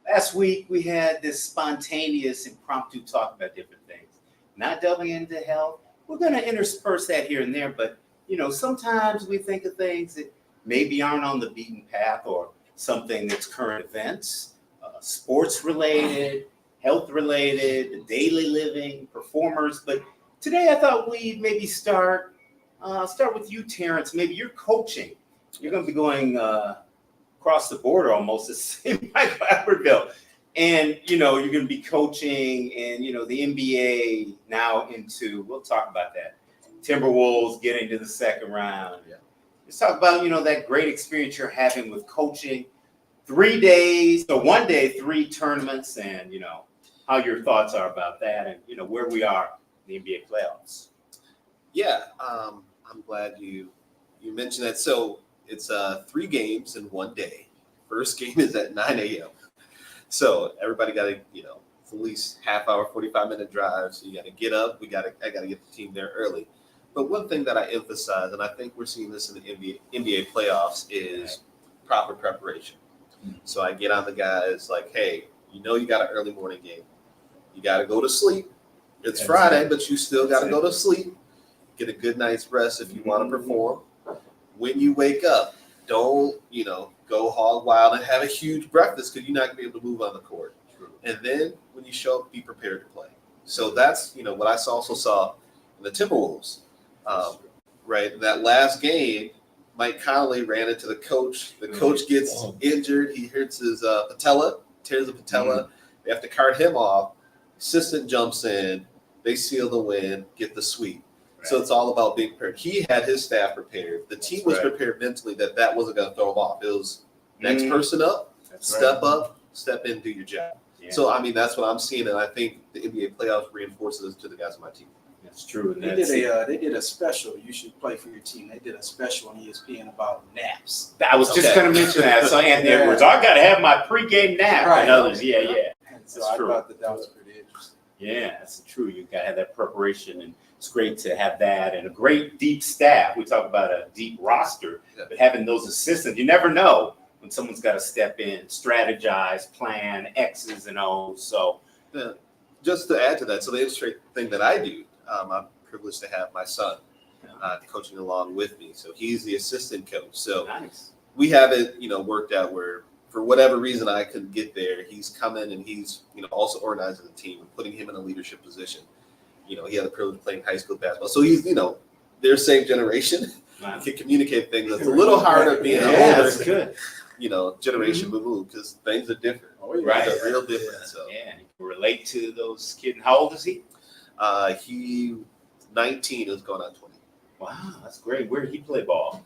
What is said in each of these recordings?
Last week we had this spontaneous impromptu talk about different things, not delving into health. We're going to intersperse that here and there, but sometimes we think of things that maybe aren't on the beaten path or something that's current events, sports related, health related, daily living, performers. But today I thought we'd maybe start with you, Terrence. Maybe you're coaching. You're going to be going across the border almost to St. Michael Albertville. And, you're going to be coaching and, the NBA now we'll talk about that. Timberwolves getting to the second round. Yeah. Let's talk about, that great experience you're having with coaching. 3 days, so 1 day, 3 tournaments, and, how your thoughts are about that and, where we are in the NBA playoffs. Yeah, I'm glad you mentioned that. So it's 3 games in 1 day. First game is at 9 a.m. So everybody got to, it's at least half hour, 45-minute drive. So you got to get up. I got to get the team there early. But one thing that I emphasize, and I think we're seeing this in the NBA playoffs, is proper preparation. Mm-hmm. So I get on the guys like, hey, you got an early morning game. You got to go to sleep. It's Friday, but you still got to go to sleep. Get a good night's rest if you want to perform. When you wake up, don't, go hog wild and have a huge breakfast because you're not going to be able to move on the court. True. And then when you show up, be prepared to play. So that's, what I also saw in the Timberwolves. Right. In that last game, Mike Conley ran into the coach. The coach gets injured. He hurts his patella, tears the patella. Mm-hmm. They have to cart him off. Assistant jumps in. They seal the win, get the sweep. Right. So it's all about being prepared. He had his staff prepared. The team was prepared mentally that wasn't going to throw him off. It was next person up, step up, step in, do your job. Yeah. So, that's what I'm seeing, and I think the NBA playoffs reinforces this to the guys on my team. That's true. And they did a special. You should play for your team. They did a special on ESPN about naps. I was just going to mention that. So Anthony Edwards, I got to have my pregame nap. Right. And others, yeah. So I thought that was pretty interesting. Yeah, that's true. You got to have that preparation, and it's great to have that and a great deep staff. We talk about a deep roster, but having those assistants, you never know when someone's got to step in, strategize, plan, X's and O's. So, just to add to that, so the illustrate thing that I do. I'm privileged to have my son coaching along with me. So he's the assistant coach. So nice. We have it, worked out where for whatever reason I couldn't get there. He's come in and he's, also organizing the team and putting him in a leadership position. He had the privilege of playing high school basketball. So he's, their same generation. Wow. He can communicate things. It's a little harder being an older, generation removed because things are different. Oh, right. Things are real different. So. Yeah, and you can relate to those kids. How old is he? He 19 is going on 20. Wow, that's great. Where did he play ball?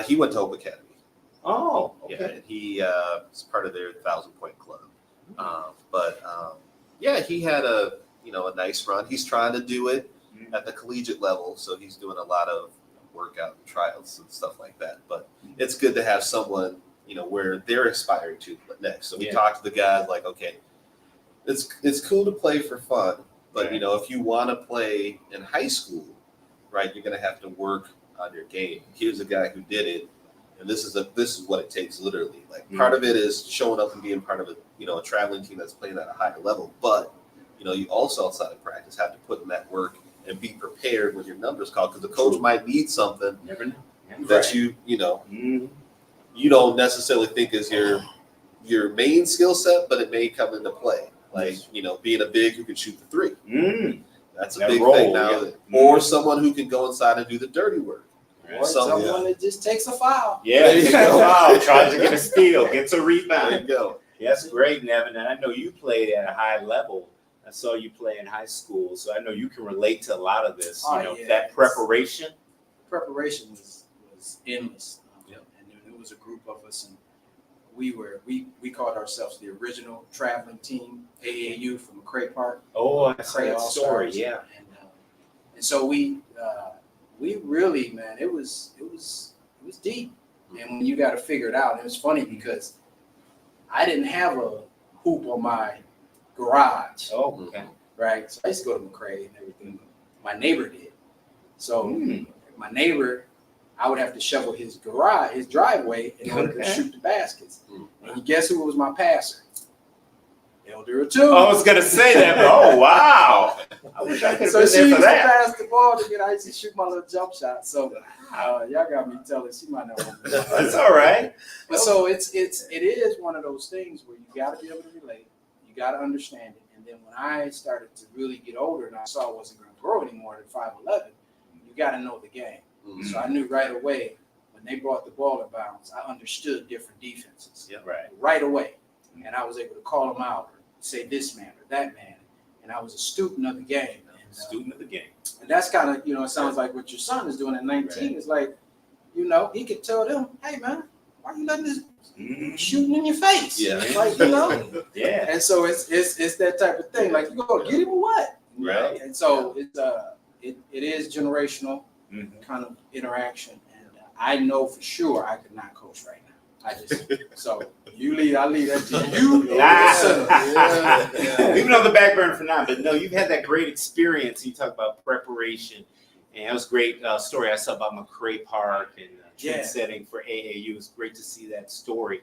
He went to Hope Academy. Oh, okay. Yeah, and he is part of their 1,000-point club. He had a nice run. He's trying to do it at the collegiate level, so he's doing a lot of workout and trials and stuff like that. But it's good to have someone where they're aspiring to next. So we talk to the guys like, okay, it's cool to play for fun. But, if you want to play in high school, right, you're going to have to work on your game. Here's a guy who did it, and this is what it takes literally. Like part of it is showing up and being part of a traveling team that's playing at a higher level. But, you also outside of practice have to put in that work and be prepared when your number's called because the coach might need something that you don't necessarily think is your main skill set, but it may come into play. Like, being a big who can shoot the three. That's a big thing now. Yeah. Or someone who can go inside and do the dirty work. Or someone that just takes a foul. Yeah, takes a foul, tries to get a steal, gets a rebound. There you go. That's great, Nevin. And I know you played at a high level. I saw you play in high school, so I know you can relate to a lot of this. Oh, You know, yeah. that preparation. Preparation was endless. And there was a group of us, and we called ourselves the original traveling team, AAU from McCray Park. Oh, I saw McCray that story. All-Stars. Yeah. And so we really, man, it was deep. And when you got to figure it out, it was funny because I didn't have a hoop on my garage. Oh, okay. Right. So I used to go to McCray and everything. My neighbor did. So my neighbor, I would have to shovel his driveway in order to shoot the baskets. And guess who was my passer? Elder or two. I was gonna say that, but oh wow! I wish I could have So been she there used for to that. pass the ball to me, and I used to shoot my little jump shot. So y'all got me telling she might not want me. That's all right. But so it is one of those things where you got to be able to relate, you got to understand it, and then when I started to really get older and I saw I wasn't going to grow anymore at 5'11", you got to know the game. So I knew right away when they brought the ball in bounds, I understood different defenses. Yeah, right. Right away, and I was able to call them out, or say this man or that man, and I was a student of the game. And, Student of the game. and that's kind of, it sounds like what your son is doing at 19. Right. Is like, he could tell them, hey man, why are you letting this shooting in your face? Yeah. Like, Yeah. And so it's that type of thing. Like, you go get him or what? Right. And so it is generational kind of interaction. And I know for sure I could not coach right now. So you lead, I lead that to you. Leave it on the back burner for now. But no, you've had that great experience. You talk about preparation, and that was a great story I saw about McCray Park and trend setting for AAU. It's great to see that story.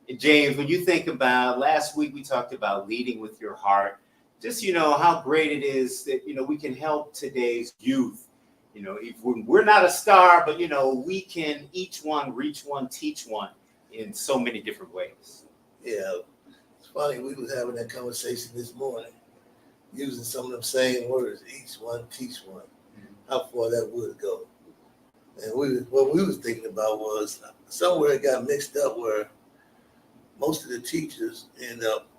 And James, when you think about last week, we talked about leading with your heart. Just how great it is that we can help today's youth. If we're not a star, but we can each one reach one, teach one in so many different ways. Yeah, it's funny. We was having that conversation this morning, using some of them same words. Each one, teach one. How far that would go. And what we was thinking about was somewhere it got mixed up where most of the teachers end up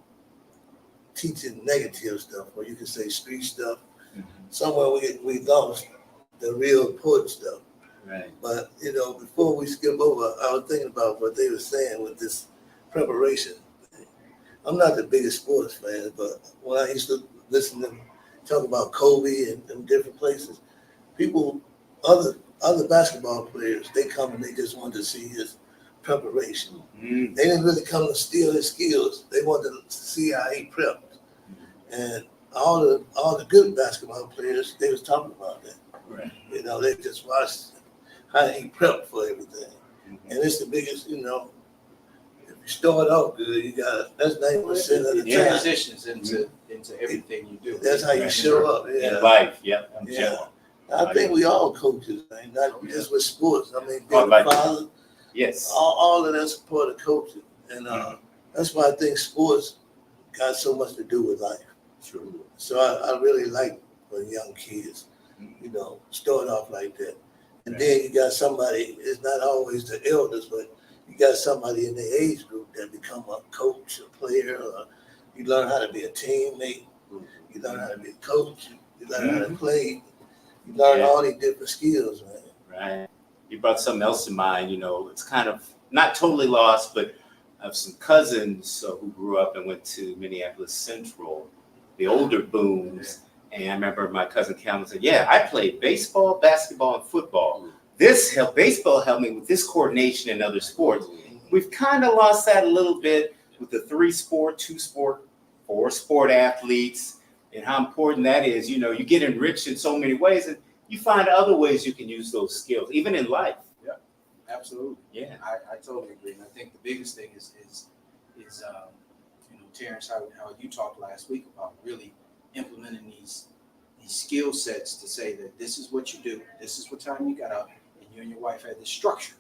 teaching negative stuff, or you could say street stuff. Somewhere we lost the real important stuff. Right. But before we skip over, I was thinking about what they were saying with this preparation. I'm not the biggest sports fan, but when I used to listen to them talk about Kobe and them different places, people, other basketball players, they come and they just wanted to see his preparation. They didn't really come to steal his skills. They wanted to see how he prepped. And all the good basketball players, they was talking about that. Right. They just watched how he prepped for everything. And it's the biggest, if you start off good, that's 90% of the time. Transitions into everything you do. That's how you show up. In life, I think we all coaches, man, not just with sports. I mean, Oh, being like- a father, Yes. all of that's part of coaching. And that's why I think sports got so much to do with life. True. So I really like when young kids, start off like that. And then you got somebody, it's not always the elders, but you got somebody in the age group that become a coach, a player, or you learn how to be a teammate, you learn how to be a coach, you learn how to play, you learn all these different skills, man. Right. You brought something else to mind, it's kind of not totally lost, but I have some cousins who grew up and went to Minneapolis Central, the older Booms. And I remember my cousin Calvin said, yeah, I played baseball, basketball, and football. Baseball helped me with this coordination in other sports. We've kind of lost that a little bit with the 3-sport, 2-sport, 4-sport athletes and how important that is. You get enriched in so many ways and you find other ways you can use those skills, even in life. Yeah, absolutely. Yeah. I totally agree. And I think the biggest thing is Terrence, how you talked last week about really implementing these skill sets to say that this is what you do, this is what time you got up, and you and your wife had this structure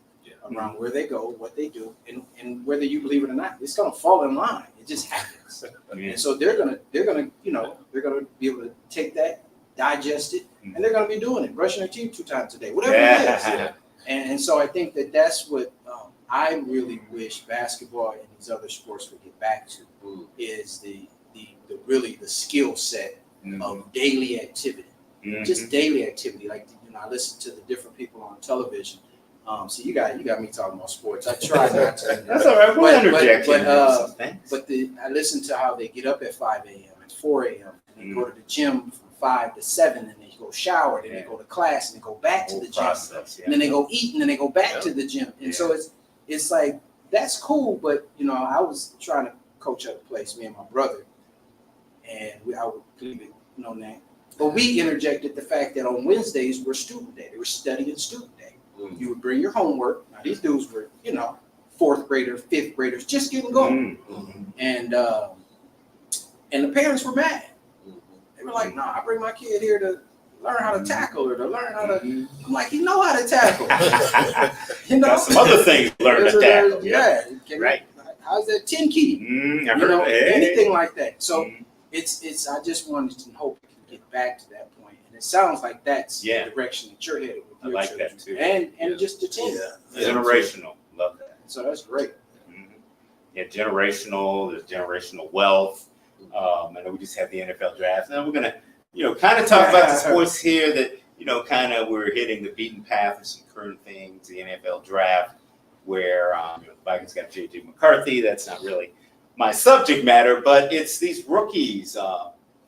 around where they go, what they do, and whether you believe it or not, it's gonna fall in line. It just happens. And so they're gonna be able to take that, digest it, and they're gonna be doing it, brushing their teeth 2 times a day, whatever it is. And so I think that's what I really wish basketball and these other sports would get back to is the really the skill set of daily activity. Just daily activity. Like, I listen to the different people on television. So you got me talking about sports. I try not to. That's all right. We'll interject. But I listen to how they get up at 5 a.m. and 4 a.m. and they go to the gym from 5 to 7, and they go shower, then they go to class, and they go back to the gym, and then they go eat, and then they go back to the gym. And so it's like, that's cool. But I was trying to coach at a place, me and my brother, and I would believe it, that. But we interjected the fact that on Wednesdays were student day. They were studying student day. You would bring your homework. Now these dudes were, 4th graders, 5th graders, just getting going. And the parents were mad. They were like, "Nah, I bring my kid here to learn how to tackle or to learn how to." I'm like, "You know how to tackle." Got some other things to learn to tackle. Yeah. Right. How's that 10 key? Anything like that. So it's. I just wanted to hope it can get back to that point. And it sounds like that's the direction that you're headed with your children. That too. And just the team. Generational. Love that. So that's great. Yeah, generational. There's generational wealth. And then we just have the NFL draft. And then we're gonna, kind of talk about the sports here that, kind of we're hitting the beaten path of some current things. The NFL draft, where the Vikings got J.J. McCarthy. That's not really my subject matter, but it's these rookies.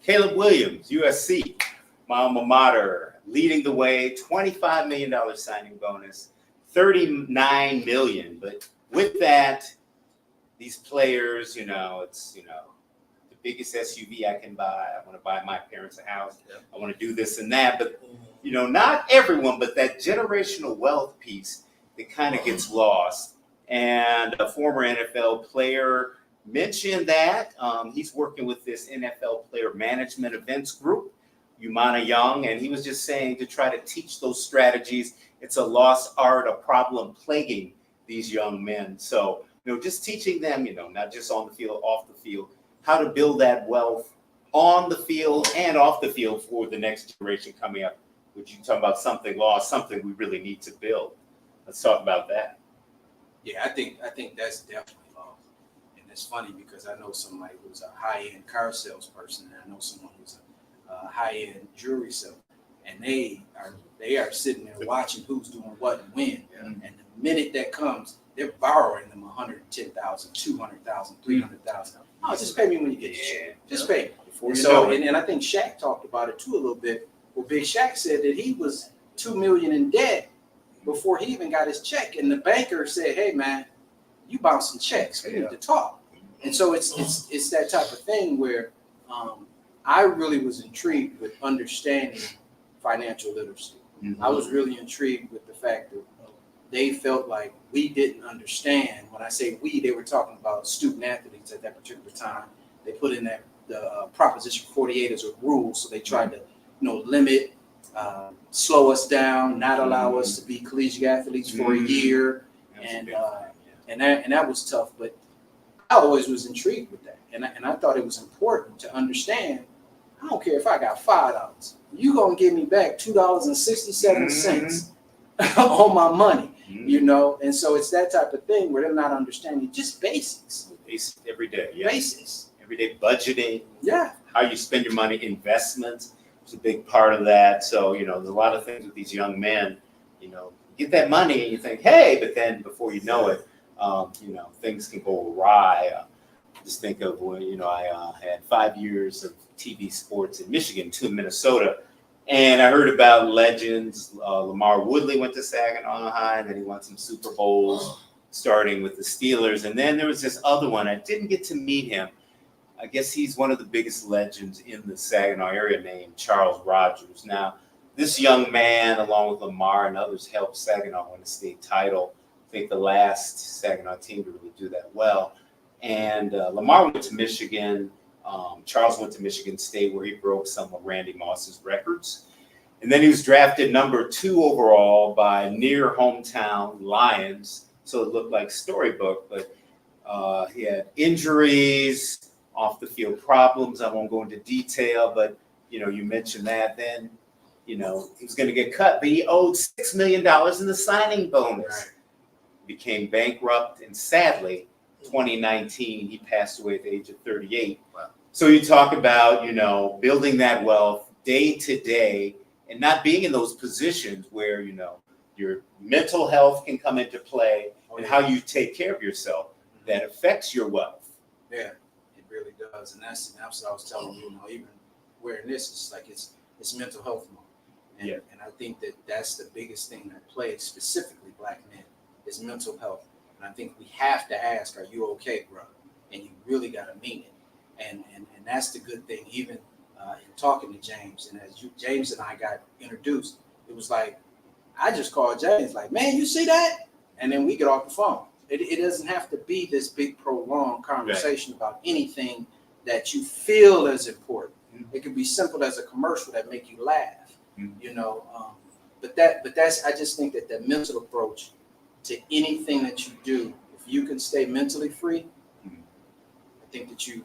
Caleb Williams, USC, my alma mater, leading the way. $25 million signing bonus, $39 million. But with that, these players, it's the biggest SUV I can buy. I want to buy my parents a house. I want to do this and that. But not everyone, but that generational wealth piece that kind of gets lost. And a former NFL player mentioned that he's working with this NFL player management events group, Umana Young, and he was just saying to try to teach those strategies. It's a lost art, a problem plaguing these young men. So, just teaching them, not just on the field, off the field, how to build that wealth on the field and off the field for the next generation coming up. Would you talk about something lost, something we really need to build? Let's talk about that. Yeah, I think that's definitely lost. And it's funny because I know somebody who's a high-end car salesperson, and I know someone who's a high-end jewelry seller, and they are sitting there watching who's doing what and when. And the minute that comes, they're borrowing them $110,000, $200,000, $300,000. Oh, just pay me when you get your check. Just pay me. And I think Shaq talked about it too a little bit. Well, Big Shaq said that he was $2 million in debt before he even got his check, and the banker said, "Hey, man, you bouncing checks. We need to talk." And so it's that type of thing where I really was intrigued with understanding financial literacy. I was really intrigued with the fact that they felt like we didn't understand. When I say we, they were talking about student athletes at that particular time. They put in that the Proposition 48 as a rule, so they tried to limit, slow us down, not allow us to be collegiate athletes for a year, and that was tough. But I always was intrigued with that, and I thought it was important to understand. I don't care if I got $5, you gonna give me back $2.67 on my money, And so it's that type of thing where they're not understanding just basics. Basics every day. Basics. Everyday budgeting. Yeah. How you spend your money, investments is a big part of that. So, there's a lot of things with these young men, get that money and you think, hey, but then before you know it, things can go awry. Just think of when, I had 5 years of TV sports in Michigan, 2 in Minnesota. And I heard about legends. Lamar Woodley went to Saginaw High, and then he won some Super Bowls, starting with the Steelers. And then there was this other one. I didn't get to meet him. I guess he's one of the biggest legends in the Saginaw area, named Charles Rogers. Now, this young man, along with Lamar and others, helped Saginaw win a state title. I think the last Saginaw team to really do that well. And Lamar went to Michigan. Charles went to Michigan State, where he broke some of Randy Moss's records. And then he was drafted number 2 overall by near hometown Lions. So it looked like storybook, but he had injuries, off the field problems. I won't go into detail, but you mentioned that. Then he was going to get cut, but he owed $6 million in the signing bonus. became bankrupt, and sadly, 2019, he passed away at the age of 38. Wow. So you talk about, building that wealth day to day and not being in those positions where, your mental health can come into play and how you take care of yourself that affects your wealth. Yeah, it really does. And that's what I was telling you, even wearing this, it's like it's mental health month. And, and I think that's the biggest thing that plays specifically Black men is mental health. And I think we have to ask, are you okay, bro? And you really got to mean it. And that's the good thing, even in talking to James. And as James and I got introduced, it was like, I just called James like, man, you see that? And then we get off the phone. It doesn't have to be this big prolonged conversation about anything that you feel is important. It could be simple as a commercial that make you laugh, But that's I just think that mental approach to anything that you do, if you can stay mentally free, I think that you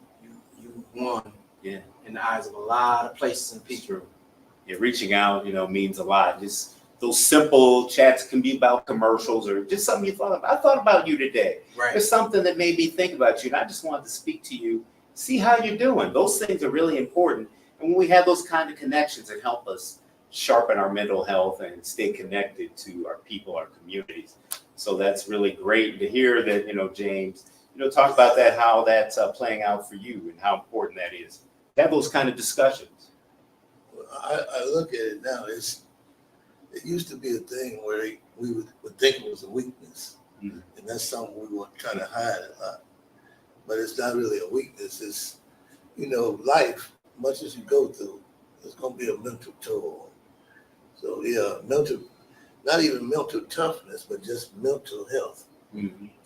won in the eyes of a lot of places and people. Yeah, reaching out, means a lot. Just those simple chats can be about commercials or just something you thought about. I thought about you today. Right. There's something that made me think about you, and I just wanted to speak to you, see how you're doing. Those things are really important. And when we have those kind of connections, it help us sharpen our mental health and stay connected to our people, our communities. So that's really great to hear that, James, talk about that, how that's playing out for you and how important that is. Have those kind of discussions. I look at it now, it used to be a thing where we would think it was a weakness. And that's something we would try to hide a lot. But it's not really a weakness. It's, life, much as you go through, it's going to be a mental toll. So not even mental toughness, but just mental health.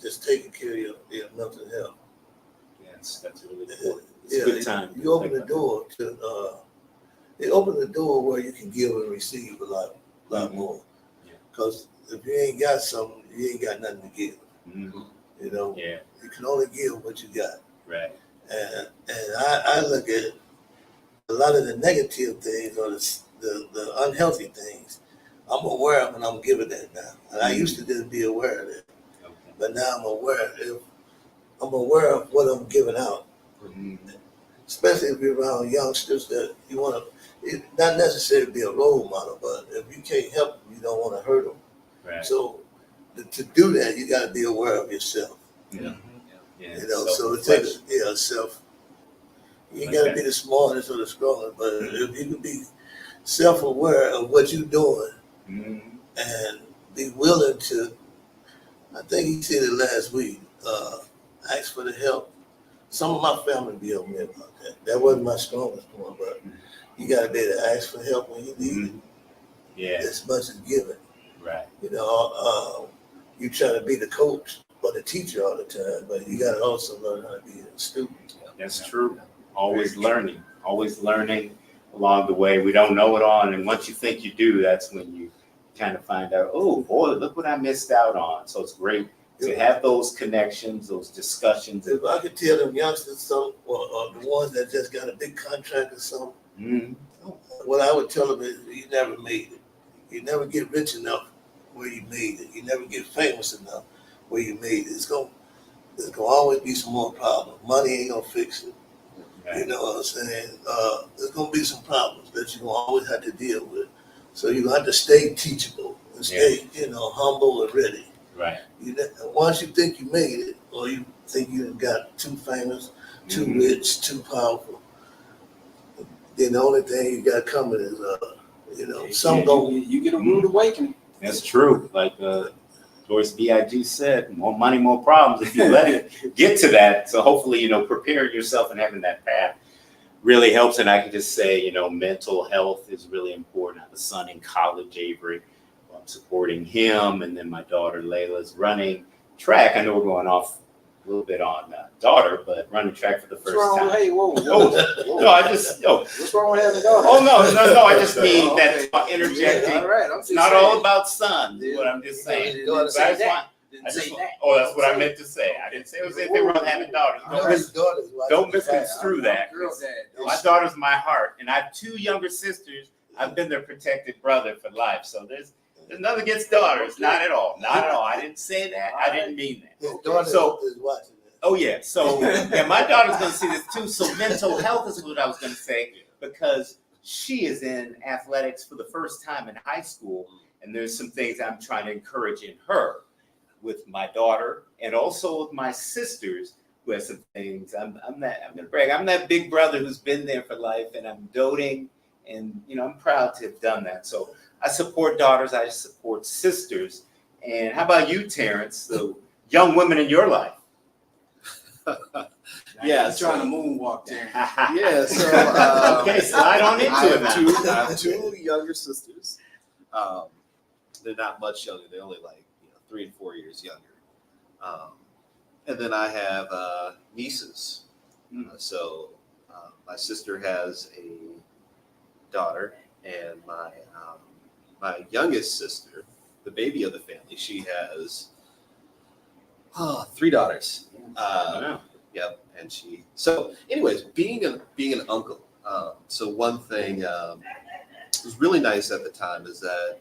Just taking care of your mental health. Yes, that's really important. It's a good time. You open the door they open the door where you can give and receive a lot more. Because if you ain't got something, you ain't got nothing to give. You can only give what you got. Right. And I look at a lot of the negative things or the unhealthy things. I'm aware of and I'm giving that now. And I used to just be aware of that. Okay. But now I'm aware of what I'm giving out. Especially if you're around youngsters that you want to, not necessarily be a role model, but if you can't help them, you don't want to hurt them. Right. So to do that, you got to be aware of yourself. So it takes self. You ain't got to be the smartest or the strongest, but if you can be self-aware of what you're doing and be willing to, I think he said it last week, ask for the help. Some of my family be on me about that. That wasn't my strongest point, but you got to be able to ask for help when you need it. Yeah. As much as giving. Right. You try to be the coach or the teacher all the time, but you got to also learn how to be a student. That's true. Always learning along the way. We don't know it all. And once you think you do, that's when you kind of find out, oh boy, look what I missed out on. So it's great to have those connections, those discussions. If I could tell them youngsters something, or the ones that just got a big contract or something, what I would tell them is you never made it. You never get rich enough where you made it. You never get famous enough where you made it. There's gonna always be some more problems. Money ain't gonna fix it. Right. You know what I'm saying? There's gonna be some problems that you're gonna always have to deal with. So you have to stay teachable and stay, humble and ready. Right. Once you think you made it, or you think you got too famous, too rich, too powerful, then the only thing you got coming is, you get a rude awakening. That's true. Like Doris B.I.G. said, more money, more problems if you let it get to that. So hopefully, preparing yourself and having that path really helps. And I can just say, mental health is really important. I have a son in college, Avery. I'm supporting him. And then my daughter, Layla's running track. I know we're going off a little bit on daughter, but running track for the first time. Hey, whoa. No, What's wrong with having a daughter? Oh, no. I just mean that interjecting. All right, it's not all about sons, is what I'm just saying. That's what I meant to say. I didn't say it was anything wrong with having daughters. Don't misconstrue that. My daughter's my heart, and I have two younger sisters. I've been their protected brother for life. So There's nothing against daughters, not at all, not at all. I didn't say that. I didn't mean that. His daughter So- is watching this. Oh yeah, so yeah, my daughter's gonna see this too. So mental health is what I was gonna say because she is in athletics for the first time in high school, and there's some things I'm trying to encourage in her with my daughter and also with my sisters who have some things. I'm gonna brag. I'm that big brother who's been there for life, and I'm doting, and I'm proud to have done that. So I support daughters. I support sisters. And how about you, Terrence? The young women in your life. Yeah, I'm trying to moonwalk there. Yeah, so Okay, slide on into it now. I have two younger sisters. They're not much younger. They're only like 3 and 4 years younger. And then I have nieces. So my sister has a daughter, and my youngest sister, the baby of the family, she has 3 daughters. Yep, and she. So, anyways, being an uncle. So one thing was really nice at the time is that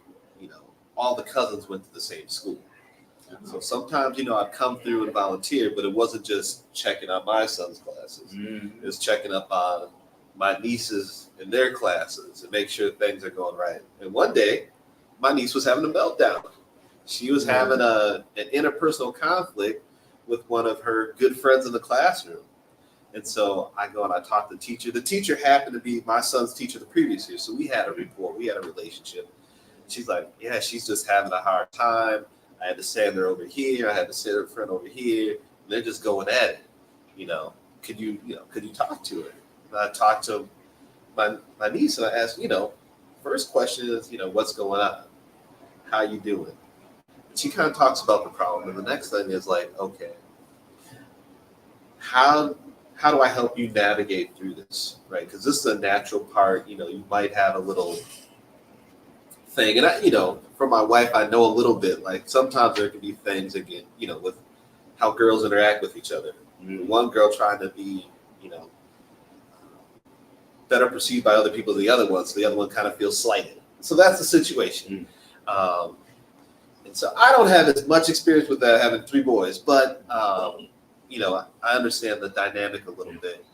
all the cousins went to the same school. So sometimes I'd come through and volunteer, but it wasn't just checking on my son's classes. It was checking up on my nieces in their classes and make sure things are going right. And one day, my niece was having a meltdown. She was having an interpersonal conflict with one of her good friends in the classroom. And so I go and I talk to the teacher. The teacher happened to be my son's teacher the previous year. So we had a rapport, we had a relationship. She's like, yeah, she's just having a hard time. I had to send her over here. I had to send her friend over here. And they're just going at it. Could you talk to her? And I talked to my niece and I asked, first question is, what's going on? How you doing? She kind of talks about the problem, and the next thing is like, okay, how do I help you navigate through this, right? Because this is a natural part. You might have a little thing, and I, from my wife, I know a little bit. Like sometimes there can be things again, with how girls interact with each other. One girl trying to be, better perceived by other people than the other one, so the other one kind of feels slighted. So that's the situation. And so I don't have as much experience with that, having 3 boys, but I understand the dynamic a little bit.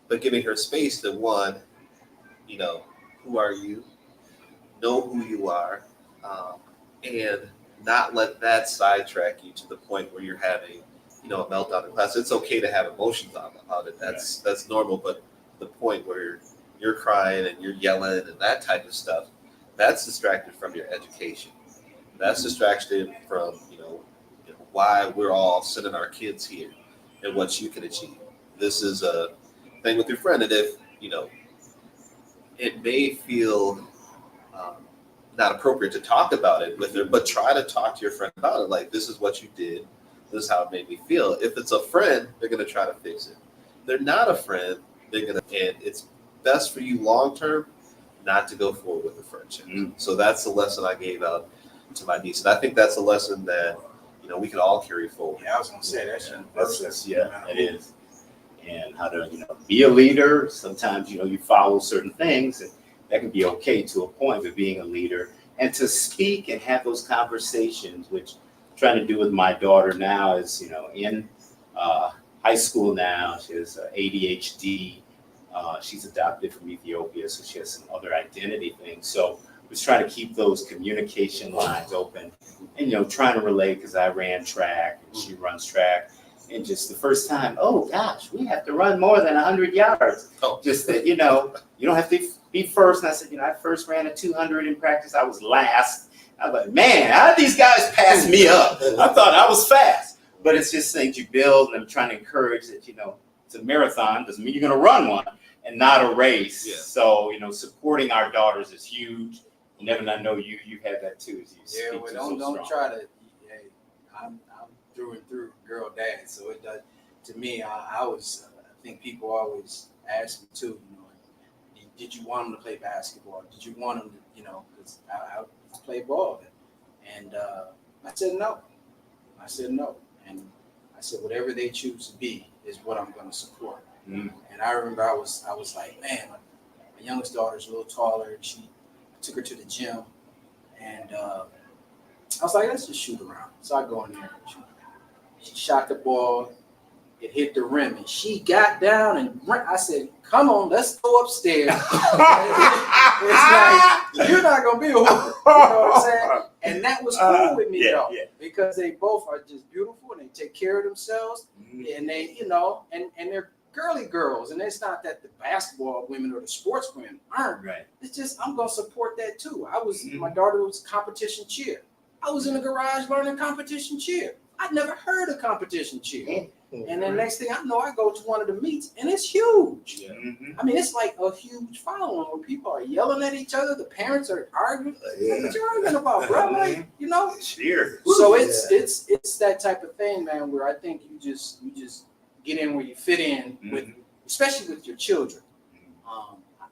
But giving her space to one, who are you? Know who you are, and not let that sidetrack you to the point where you're having, a meltdown in class. It's okay to have emotions about it. That's normal, but the point where you're crying and you're yelling and that type of stuff, that's distracted from your education. That's distraction from, why we're all sending our kids here and what you can achieve. This is a thing with your friend. And if, it may feel not appropriate to talk about it with her, but try to talk to your friend about it. Like, this is what you did. This is how it made me feel. If it's a friend, they're going to try to fix it. If they're not a friend, they're going to, and it's best for you long-term not to go forward with the friendship. So that's the lesson I gave out to my niece. And I think that's a lesson that, we can all carry forward. Yeah, I was gonna say that's it is. And how to, be a leader. Sometimes, you follow certain things, and that can be okay to a point, but being a leader and to speak and have those conversations, which I'm trying to do with my daughter now is, in high school now. She has ADHD. She's adopted from Ethiopia, so she has some other identity things. So was trying to keep those communication lines open and, trying to relate because I ran track and she runs track. And just the first time, oh gosh, we have to run more than 100 yards. Just that, you don't have to be first. And I said, I first ran a 200 in practice. I was last. I was like, man, how did these guys pass me up? I thought I was fast. But it's just things you build, and I'm trying to encourage that, it's a marathon. Doesn't mean you're going to run one and not a race. Yeah. So, supporting our daughters is huge. And Nevin, I know you've had that too. As you speak well, to don't so try to. Hey, I'm through and through girl dad, so it does. To me, I think people always ask me too. Did you want him to play basketball? Did you want him to, because I play ball, and I said no. And I said whatever they choose to be is what I'm going to support. And I remember I was like, man, my youngest daughter's a little taller, and I took her to the gym, and I was like, let's just shoot around. So I go in there and shoot. She shot the ball. It hit the rim, and she got down and I said, "Come on, let's go upstairs." It's like, you're not gonna be a hooper, you know what I'm saying? And that was cool with me though, because they both are just beautiful and they take care of themselves, and they, you know, and they're girly girls, and it's not that the basketball women or the sports women aren't. Right. It's just I'm gonna support that too. My daughter was competition cheer. I was in the garage learning competition cheer. I'd never heard of competition cheer. And then next thing I know, I go to one of the meets and it's huge. Yeah. I mean, it's like a huge following where people are yelling at each other. The parents are arguing. What you arguing about, bro? Like, you know. Cheer. So it's that type of thing, man. Where I think you just get in where you fit in with, especially with your children.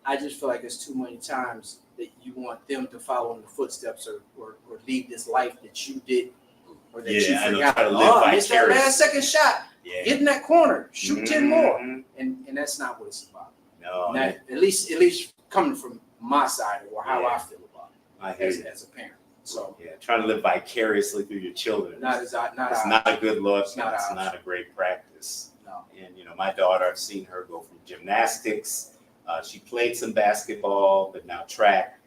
I just feel like there's too many times that you want them to follow in the footsteps or lead this life that you did. Or that you forgot. It's that last second shot. Yeah. Get in that corner, shoot 10 more, and that's not what it's about. No, at least coming from my side or how I feel about it as a parent. So trying to live vicariously through your children. It's not a good look. It's not a great practice. No. And my daughter, I've seen her go from gymnastics. She played some basketball, but now track.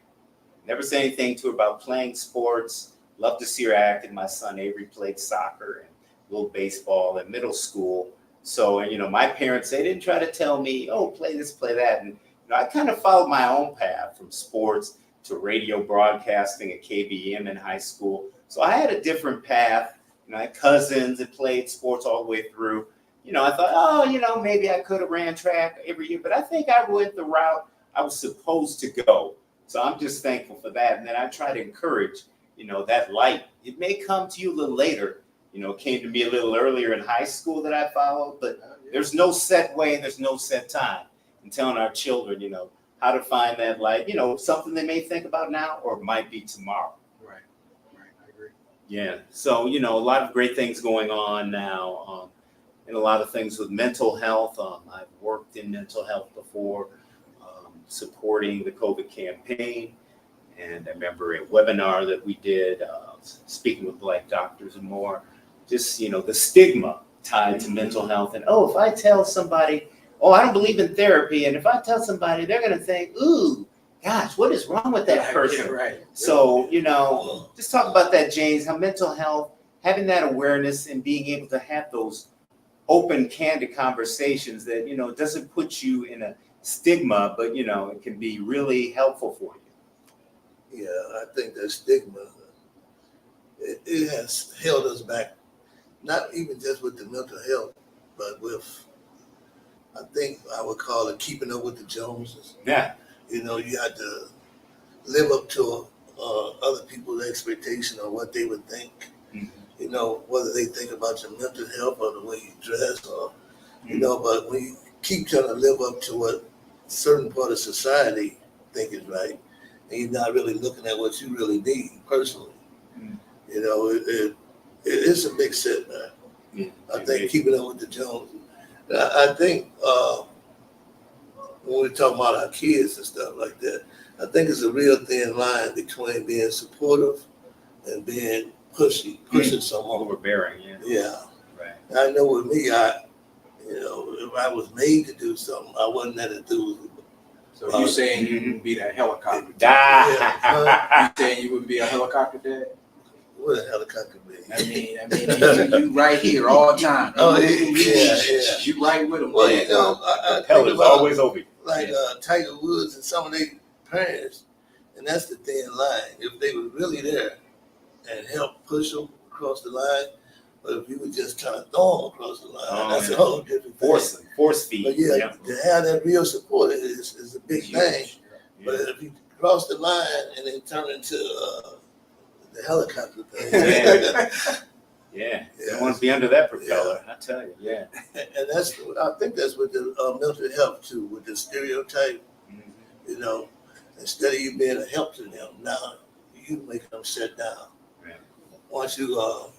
Never said anything to her about playing sports. Love to see her active. My son Avery played soccer and a little baseball in middle school. So, my parents, they didn't try to tell me, oh, play this, play that. And I kind of followed my own path from sports to radio broadcasting at KBM in high school. So I had a different path. I had cousins that played sports all the way through. I thought, maybe I could have ran track every year, but I think I went the route I was supposed to go. So I'm just thankful for that. And then I try to encourage that light. It may come to you a little later. It came to me a little earlier in high school that I followed, but there's no set way and there's no set time. And telling our children, how to find that light, something they may think about now or it might be tomorrow. Right, I agree. Yeah, so, a lot of great things going on now, and a lot of things with mental health. I've worked in mental health before, supporting the COVID campaign. And I remember a webinar that we did, speaking with Black doctors and more, just, the stigma tied to mental health. And, if I tell somebody, I don't believe in therapy. And if I tell somebody, they're going to think, ooh, gosh, what is wrong with that person? Yeah, right. So, just talk about that, James, how mental health, having that awareness and being able to have those open, candid conversations that, doesn't put you in a stigma, but, it can be really helpful for you. Yeah, I think that stigma, it has held us back, not even just with the mental health, but with, I think I would call it keeping up with the Joneses. Yeah. You had to live up to other people's expectation of what they would think. Whether they think about your mental health or the way you dress or, but when you keep trying to live up to what certain part of society think is right, and you're not really looking at what you really need personally. It's a big setback. I think keeping up with the Joneses. I think when we talk about our kids and stuff like that, I think it's a real thin line between being supportive and being pushing someone. Overbearing, Yeah. Right. I know with me, if I was made to do something, I wasn't that enthused. So you saying you wouldn't be that helicopter dad? Yeah. You saying you wouldn't be a helicopter dad? What a helicopter be? I mean, you right here all the time. Oh, yeah. You right with them. Well, I Hell think is about always over. like Tiger Woods and some of their parents, and that's the thin line. If they were really there and help push them across the line, but if you were just trying to throw them across the line, that's a whole different thing. Force feed. But to have that real support is a big thing. Yeah. But if you cross the line and then turn into the helicopter thing, Yeah. You don't want to be under that propeller. I tell you, yeah. and I think that's with the mental health too, with the stereotype. Instead of you being a help to them, now you make them sit down. Right. Once you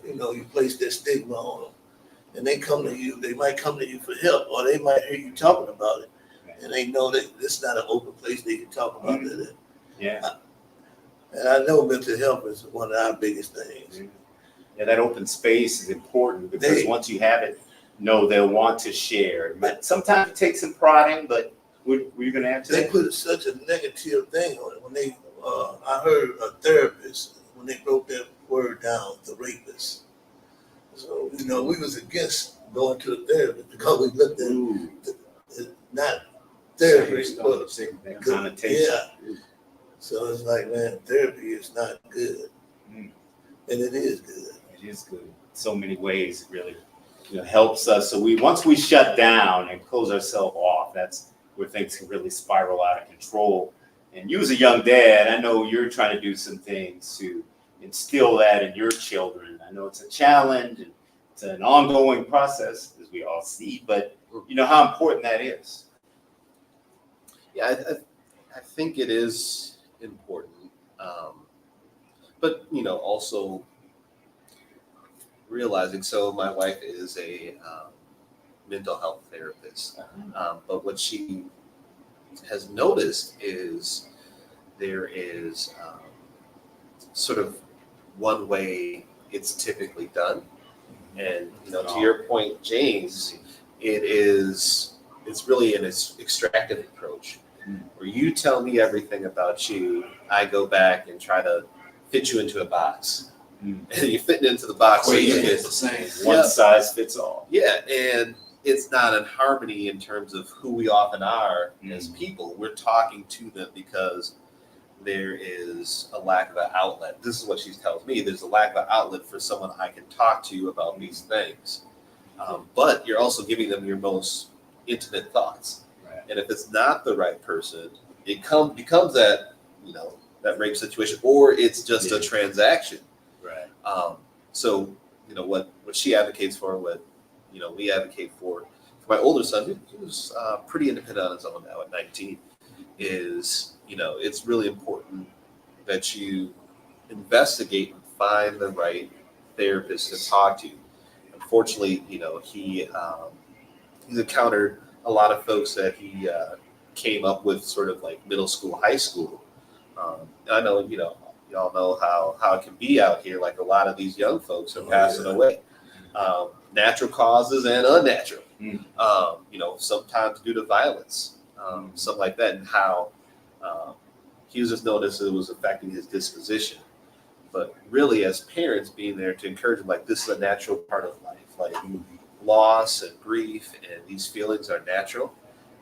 you place that stigma on them, and they come to you, they might come to you for help, or they might hear you talking about it, and they know that it's not an open place they can talk about it. Yeah. And I know mental health is one of our biggest things. Yeah, that open space is important because once you have it, they'll want to share. But sometimes it takes some prodding, but were you going to add to They that? put such a negative thing on it. When they, I heard a therapist, when they broke that word down, the rapist. So, we was against going to the therapist because we looked at not therapy, but That connotation. yeah. So it's like, man, therapy is not good. Mm. And it is good. It is good. So many ways it really helps us. So once we shut down and close ourselves off, that's where things can really spiral out of control. And you as a young dad, I know you're trying to do some things to instill that in your children. I know it's a challenge and it's an ongoing process, as we all see, but you know how important that is. Yeah, I think it is important. But, also realizing, so my wife is a mental health therapist. But what she has noticed is there is sort of one way it's typically done. And, to your point, James, it's really an extractive approach where you tell me everything about you. I go back and try to fit you into a box. And you fit into the box. So you get the same. One size fits all. Yeah, and it's not in harmony in terms of who we often are as people. We're talking to them because there is a lack of an outlet. This is what she tells me. There's a lack of an outlet for someone I can talk to about these things. But you're also giving them your most intimate thoughts. Right. And if it's not the right person, it becomes that, that rape situation, or it's just a transaction. Right. So, what she advocates for, what, we advocate for my older son, who's pretty independent on his own now at 19, is, it's really important that you investigate and find the right therapist to talk to. Unfortunately, he's encountered a lot of folks that he came up with sort of like middle school, high school. I know, y'all know how it can be out here. Like a lot of these young folks are passing away. Natural causes and unnatural. Sometimes due to violence, something like that, and how he was just noticed it was affecting his disposition. But really, as parents, being there to encourage him, like, this is a natural part of life. Like, loss and grief and these feelings are natural,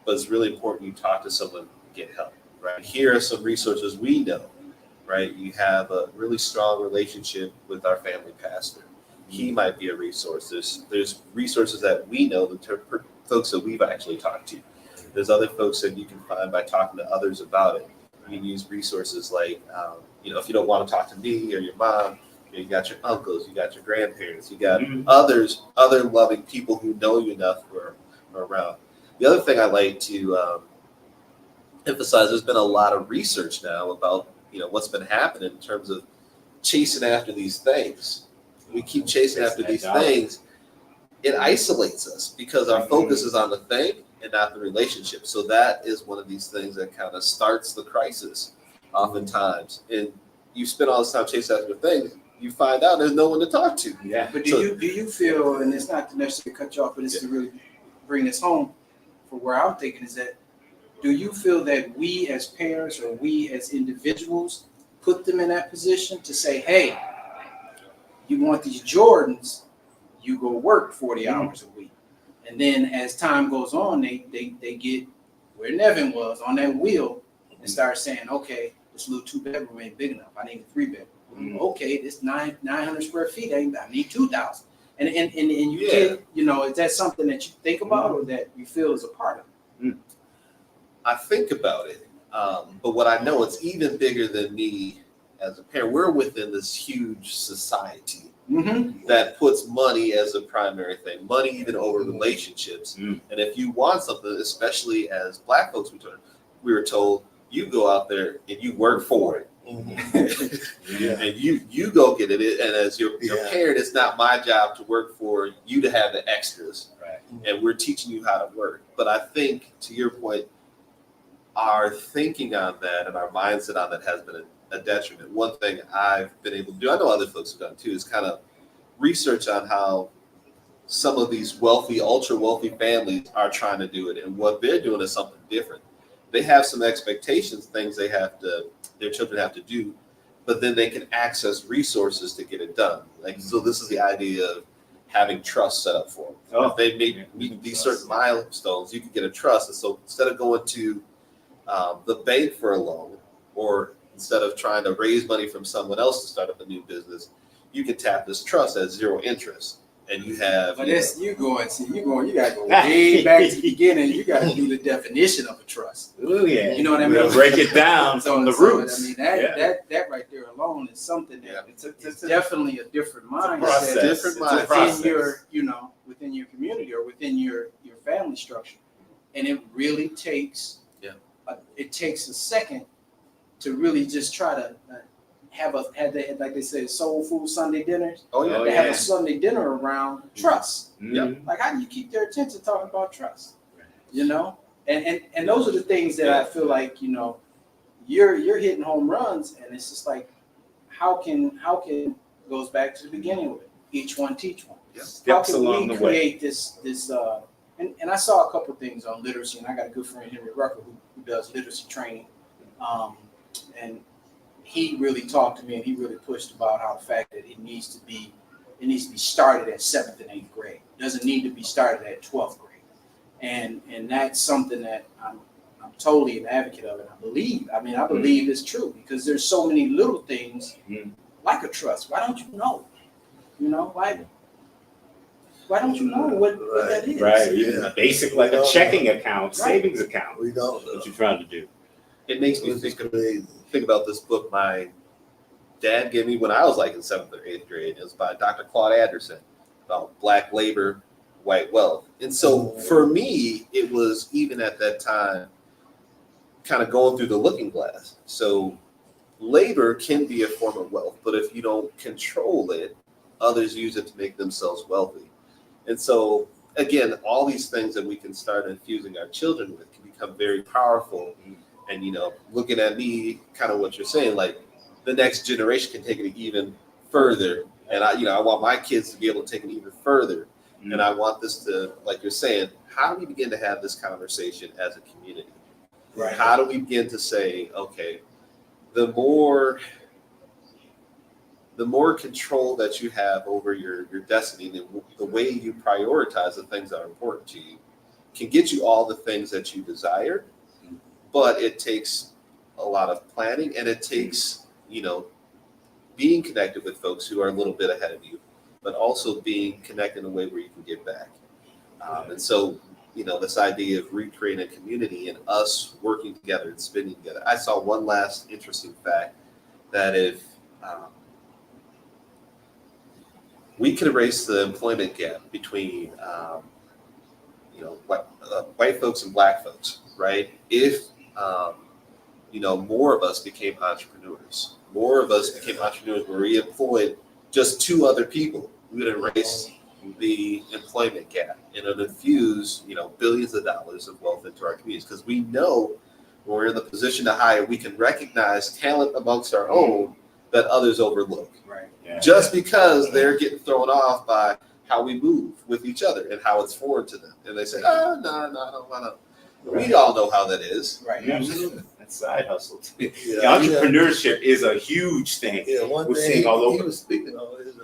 but it's really important you talk to someone, get help, right? Here are some resources we know, right? You have a really strong relationship with our family pastor. He might be a resource. There's resources that we know, the folks that we've actually talked to. There's other folks that you can find by talking to others about it. You can use resources like, if you don't want to talk to me or your mom, you got your uncles, you got your grandparents, you got other loving people who know you enough who are around. The other thing I like to emphasize, there's been a lot of research now about, what's been happening in terms of chasing after these things. We keep chasing after these things. It isolates us because our focus is on the thing and not the relationship. So that is one of these things that kind of starts the crisis oftentimes. And you spend all this time chasing after things, you find out there's no one to talk to. Yeah. But do you feel, and it's not to necessarily cut you off, but it's to really bring this home for where I'm thinking is that, do you feel that we as parents or we as individuals put them in that position to say, hey, you want these Jordans, you go work 40 hours a week. And then as time goes on, they get where Nevin was on that wheel and start saying, okay, this little 2-bedroom ain't big enough. I need a 3-bedroom. Okay, this 900 square feet I need 2,000. And you get, is that something that you think about or that you feel is a part of it? I think about it, but what I know, it's even bigger than me as a parent. We're within this huge society that puts money as a primary thing, money even over relationships. And if you want something, especially as Black folks, we were told, you go out there and you work for it. And you go get it. And as your parent, it's not my job to work for you to have the extras. Right. And we're teaching you how to work. But I think, to your point, our thinking on that and our mindset on that has been a detriment. One thing I've been able to do, I know other folks have done too, is kind of research on how some of these wealthy, ultra wealthy families are trying to do it, and what they're doing is something different. They have some expectations, things their children have to do, but then they can access resources to get it done. Like, so this is the idea of having trust set up for them. Oh, If they meet these certain milestones, you can get a trust. And so instead of going to the bank for a loan, or instead of trying to raise money from someone else to start up a new business, you can tap this trust at 0 interest. And you have. But you gotta go way back to the beginning. You gotta do the definition of a trust. Oh yeah. You know what I We'll mean? break it down from the roots. I mean, that right there alone is something that it's definitely a different mindset. Different mindset. Within your, within your community or within your family structure. And it really takes, it takes a second to really just try to have like they say, soul food Sunday dinners. Oh yeah. Oh, To yeah. have a Sunday dinner around trust. Mhm. Like, how do you keep their attention talking about trust? And those are the things that I feel like, you're hitting home runs, and it's just like, how can goes back to the beginning with it. Each one teach one. Yeah. How Steps can along we the way. create this and I saw a couple things on literacy, and I got a good friend, Henry Rucker, who does literacy training. And he really talked to me, and he really pushed about how the fact that it needs to be started at 7th and 8th grade. It doesn't need to be started at 12th grade. And that's something that I'm totally an advocate of, and I believe it's true, because there's so many little things like a trust. Why don't you know? Why don't you know what that is? Right. Even a basic, like a checking account, savings account. We don't know. What you're trying to do. It makes me Which is crazy. think about this book my dad gave me when I was like in 7th or 8th grade. It was by Dr. Claude Anderson about black labor, white wealth. And so for me, it was, even at that time, kind of going through the looking glass. So labor can be a form of wealth, but if you don't control it, others use it to make themselves wealthy. And so, again, all these things that we can start infusing our children with can become very powerful. And, looking at me, kind of what you're saying, like, the next generation can take it even further. And I want my kids to be able to take it even further. And I want this to, like you're saying, how do we begin to have this conversation as a community? Right. How do we begin to say, okay, the more control that you have over your destiny, the way you prioritize the things that are important to you, can get you all the things that you desire, but it takes a lot of planning, and it takes, being connected with folks who are a little bit ahead of you, but also being connected in a way where you can give back. And so, this idea of recreating a community and us working together and spending together. I saw one last interesting fact, that if we could erase the employment gap between, white folks and black folks, right? If, more of us became entrepreneurs, where we employed just 2 other people, we would erase the employment gap, and it would infuse, billions of dollars of wealth into our communities. Because we know when we're in the position to hire, we can recognize talent amongst our own that others overlook. Right. Yeah. Just because they're getting thrown off by how we move with each other and how it's foreign to them. And they say, no, I don't want to. We all know how that is. Right. Absolutely. That's side hustle. Yeah, Entrepreneurship is a huge thing. Yeah, one We're thing seeing all he over. was speaking on is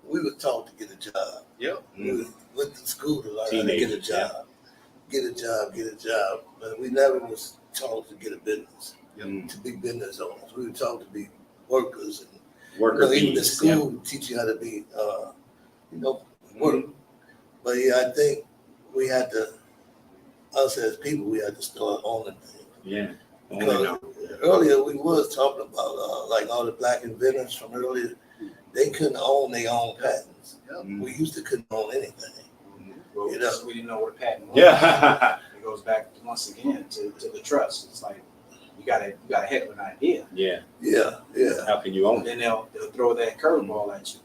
we were taught to get a job. Yep. We went to school to learn how to Teenagers, get a job. Get a job. But we never was taught to get a business, to be business owners. We were taught to be workers. And Worker even the bees. school teach you how to be, work. But I think we had to, us as people, we had to start owning things. Yeah. Because earlier we was talking about like all the black inventors from earlier, they couldn't own their own patents. We used to couldn't own anything. Well, You know. we didn't know what a patent was. Yeah. It goes back once again to the trust. It's like, you got a heck of an idea. Yeah. Yeah. How can you own And it? then they'll throw that curveball at you.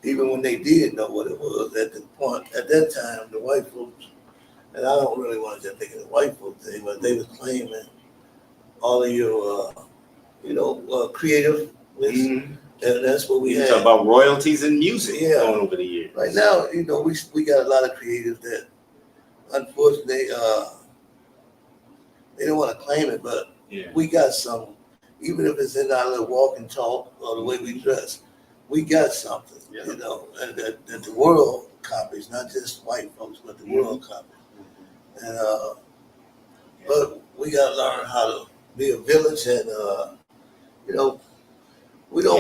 Even when they did know what it was at that time, the white folks, and I don't really want to just think of the white folks thing, but they was claiming all of your creative. Mhm. And that's what we You had. talk about royalties and music Yeah. going over the years. Right now, we got a lot of creatives that, unfortunately, they don't want to claim it, but Yeah. we got some. Even if it's in our little walk and talk or the way we dress, we got something, Yeah. and that the world copies, not just white folks, but the world copies. And but we got to learn how to be a village, and we don't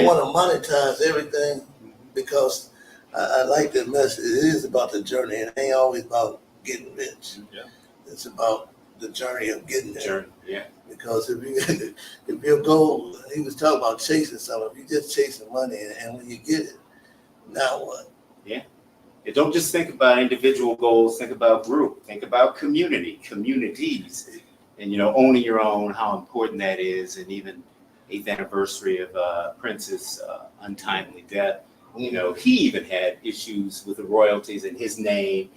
want to monetize everything, because I like that message. It is about the journey. It ain't always about getting rich. Yeah. It's about the journey of getting there. Journey. Yeah. Because if your goal, he was talking about chasing something. If you're just chasing money, and when you get it, now what? And don't just think about individual goals. Think about group. Think about communities, and owning your own. How important that is, and even 8th anniversary of Prince's untimely death. He even had issues with the royalties, and his name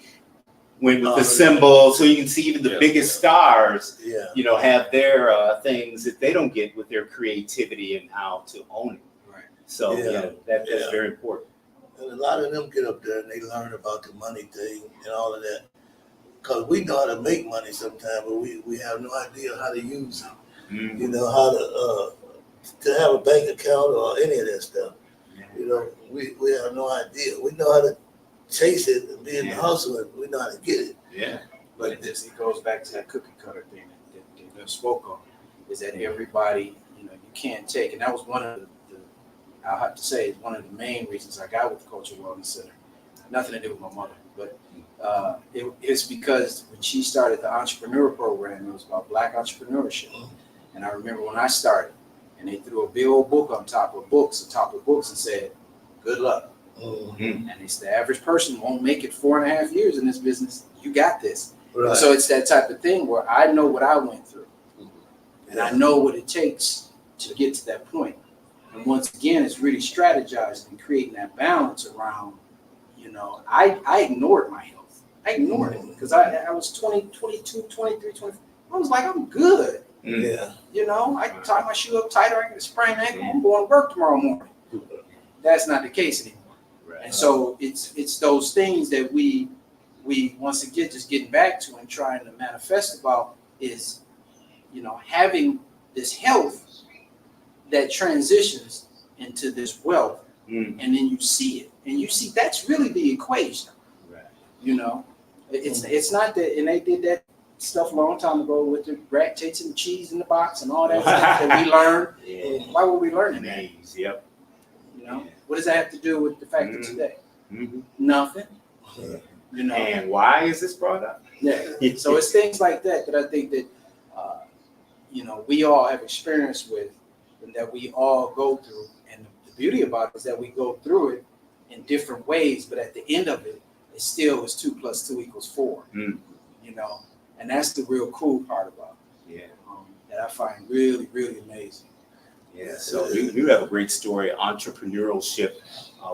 went with the symbol. So you can see even the biggest stars, Yeah. have their things that they don't get with their creativity and how to own it. Right. So that's Yeah. very important. And a lot of them get up there and they learn about the money thing and all of that. Because we know how to make money sometimes, but we have no idea how to use it. Mhm. How to have a bank account or any of that stuff. We have no idea. We know how to chase it and be in the hustle, and we know how to get it. Yeah. But it goes back to that cookie cutter thing that Bill spoke on, is that everybody, you can't take, and that was one of the I'll have to say, one of the main reasons I got with the Cultural Wellness Center. Nothing to do with my mother, but it's because when she started the entrepreneur program, it was about Black entrepreneurship. And I remember when I started, and they threw a big old book on top of books, and said, "Good luck." Mhm. And it's the average person won't make it 4.5 years in this business. You got this. Right. So it's that type of thing where I know what I went through, and I know what it takes to get to that point. And once again, it's really strategizing and creating that balance around, I ignored my health. I ignored it because I was 20, 22, 23, 24. I was like, I'm good. Yeah. I can tie my shoe up tighter. I can sprain ankle. I'm going to work tomorrow morning. That's not the case anymore. Right. And so it's those things that we once again just getting back to and trying to manifest about is, having this health that transitions into this wealth, and then you see it, and you see that's really the equation. Right. It's not that, and they did that stuff a long time ago with the rat chasing the cheese in the box and all that stuff that we learned. Yeah. Why were we learning that? Names. Yep. What does that have to do with the fact that today? Mhm. Nothing. And why is this brought up? Yeah. So it's things like that I think that we all have experience with, and that we all go through. And the beauty about it is that we go through it in different ways, but at the end of it, it still is 2 + 2 = 4. And that's the real cool part about it. That I find really, really amazing. Yeah, so you have a great story, entrepreneurship,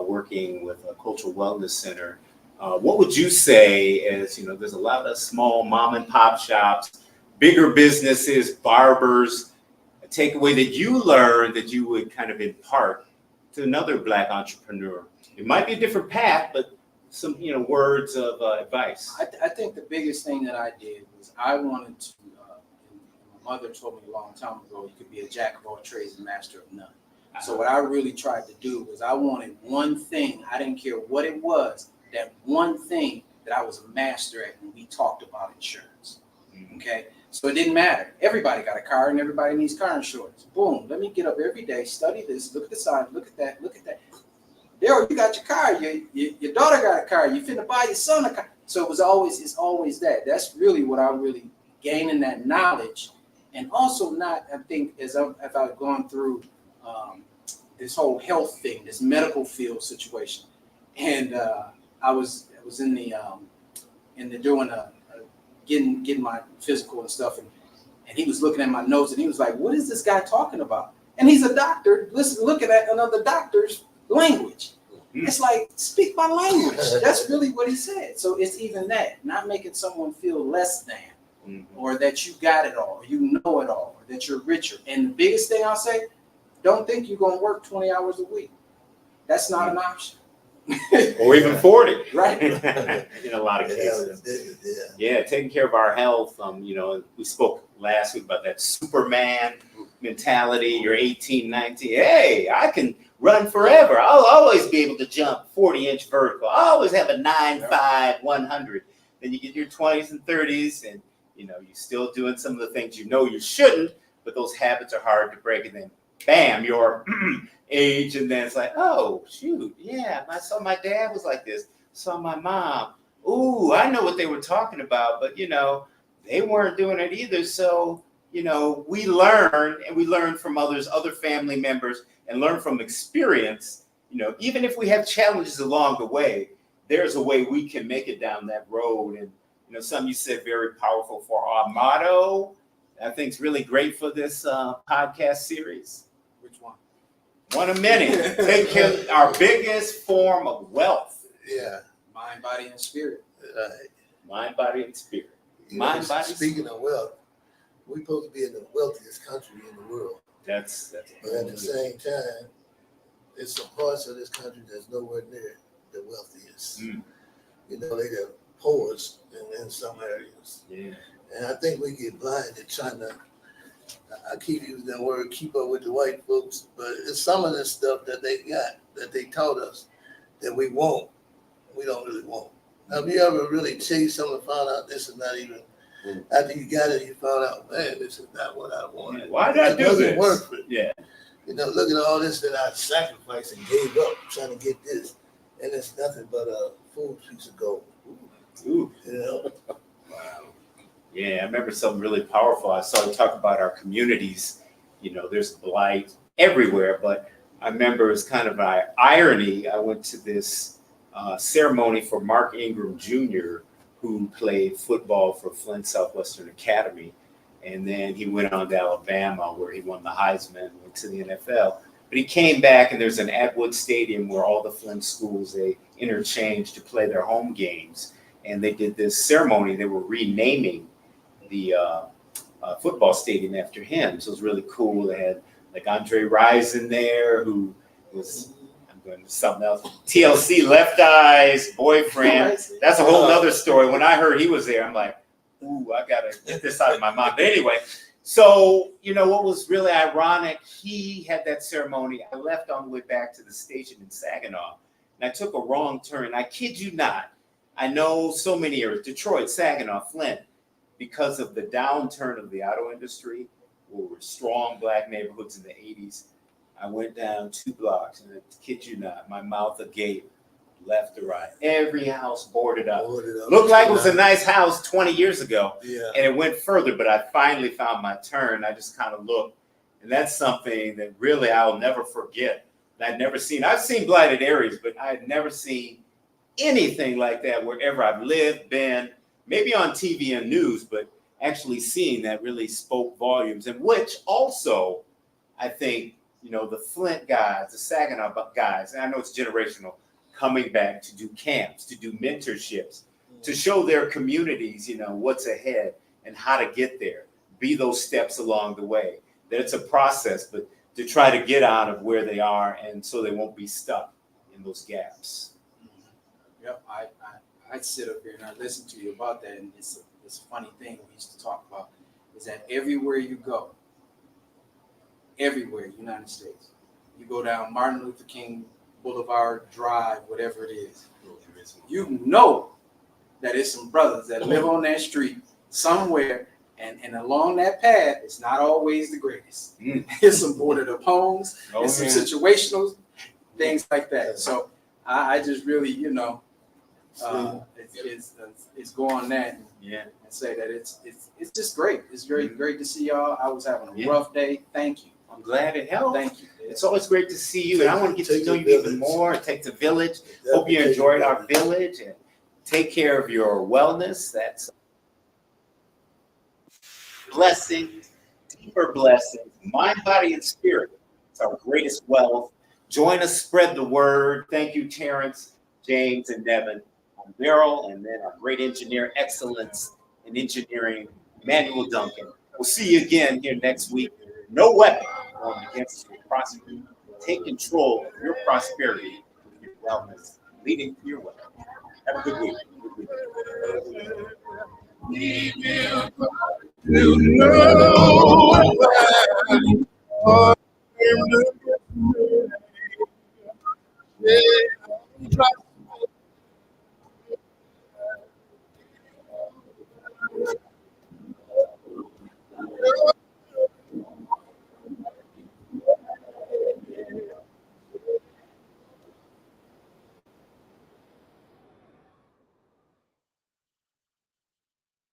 working with a Cultural Wellness Center. What would you say as, there's a lot of small mom and pop shops, bigger businesses, barbers, a takeaway that you learned that you would kind of impart to another Black entrepreneur? It might be a different path, but some, words of advice. I think the biggest thing that I did was I wanted to, my mother told me a long time ago, you could be a jack of all trades and master of none. So what I really tried to do was I wanted one thing, I didn't care what it was, that one thing that I was a master at when we talked about insurance. Okay? So it didn't matter. Everybody got a car and everybody needs car insurance. Boom. Let me get up every day, study this, look at the sign, look at that, look at that. Daryl, you got your car. Your daughter got a car. You finna buy your son a car. So it's always that. That's really what I really gaining that knowledge. And also I think as I've gone through this whole health thing, this medical field situation. And I was in the doing getting my physical and stuff, and he was looking at my notes and he was like, "What is this guy talking about?" And he's a doctor. Looking at another doctor's language. It's like, speak my language. That's really what he said. So it's even that, not making someone feel less than, or that you got it all, or you know it all, or that you're richer. And the biggest thing I'll say, don't think you're going to work 20 hours a week. That's not an option. Or even 40. Right. In a lot of cases. Yeah. Yeah, taking care of our health. We spoke last week about that Superman mentality. You're 18, 19. Hey, I can run forever. I'll always be able to jump 40-inch vertical. I always have a 9.5, 100. Then you get your 20s and 30s, and you're still doing some of the things you shouldn't, but those habits are hard to break. And then, bam, your age, and then it's like, oh shoot, yeah, I saw my dad was like this. Saw my mom. Ooh, I know what they were talking about, but they weren't doing it either. So we learn, and we learn from others, other family members, and learn from experience. Even if we have challenges along the way, there's a way we can make it down that road. And something you said very powerful for our motto. I think it's really great for this podcast series. Which one? One of many. Take care of our biggest form of wealth. Yeah. Mind, body, and spirit. Right. Mind, body, and spirit. Mind, body, Speaking of wealth, we're supposed to be in the wealthiest country in the world. That's But at the same time, there's some parts of this country that's nowhere near the wealthiest. Mm. They got poorest in some areas. Yeah. And I think we get blinded trying to, I keep using that word, keep up with the white folks, but it's some of the stuff that they got, that they taught us, that we don't really want. Have you ever really chased something and found out this is not even, after you got it, you found out, man, this is not what I wanted. Yeah, why did I do It wasn't this? worth it. Yeah. Look at all this that I sacrificed and gave up trying to get this, and it's nothing but a fool's piece of gold. Ooh. Wow. Yeah, I remember something really powerful. I saw you talk about our communities. There's blight everywhere, but I remember it's kind of an irony. I went to this ceremony for Mark Ingram Jr., who played football for Flint Southwestern Academy. And then he went on to Alabama, where he won the Heisman, went to the NFL. But he came back, and there's an Atwood Stadium where all the Flint schools, they interchanged to play their home games. And they did this ceremony. They were renaming the football stadium after him. So it was really cool. They had like Andre Rison there, who was, I'm going to something else, TLC Left Eye's boyfriend. That's a whole other story. When I heard he was there, I'm like, ooh, I got to get this out of my mind. But anyway, so, what was really ironic, he had that ceremony. I left on the way back to the station in Saginaw, and I took a wrong turn. I kid you not. I know so many areas, Detroit, Saginaw, Flint, because of the downturn of the auto industry, where were strong black neighborhoods in the 80s. I went down 2 blocks, and I kid you not, my mouth agape, left to right. Every house boarded up. Looked like it was a nice house 20 years ago. Yeah. And it went further, but I finally found my turn. I just kind of looked. And that's something that really I'll never forget. I've seen blighted areas, but I had never seen anything like that wherever I've lived, been, maybe on TV and news, but actually seeing that really spoke volumes. And which also, I think, the Flint guys, the Saginaw guys, and I know it's generational, coming back to do camps, to do mentorships, to show their communities, what's ahead and how to get there, be those steps along the way. That it's a process, but to try to get out of where they are, and so they won't be stuck in those gaps. Yep, I sit up here and I listen to you about that, and it's a funny thing we used to talk about, is that everywhere you go, everywhere, United States, you go down Martin Luther King Boulevard Drive, whatever it is, you know that it's some brothers that live on that street somewhere, and along that path, it's not always the greatest. It's some boarded up homes, it's some situational things like that. So I just really, it's go on that and say that it's just great. It's very great to see y'all. I was having a rough day. Thank you. I'm glad it helped. Thank you. It's always great to see you, and I want to get to know you even more. It takes a village. Hope you enjoyed our village, and take care of your wellness. That's blessings, deeper blessings, mind, body, and spirit. It's our greatest wealth. Join us, spread the word. Thank you, Terrence, James, and Devin. I'm Daryl, and then our great engineer, excellence in engineering, Emmanuel Duncan. We'll see you again here next week. No weapon formed against you prosperity. Take control of your prosperity, your wellness, leading to your wealth. Have a good week. You know,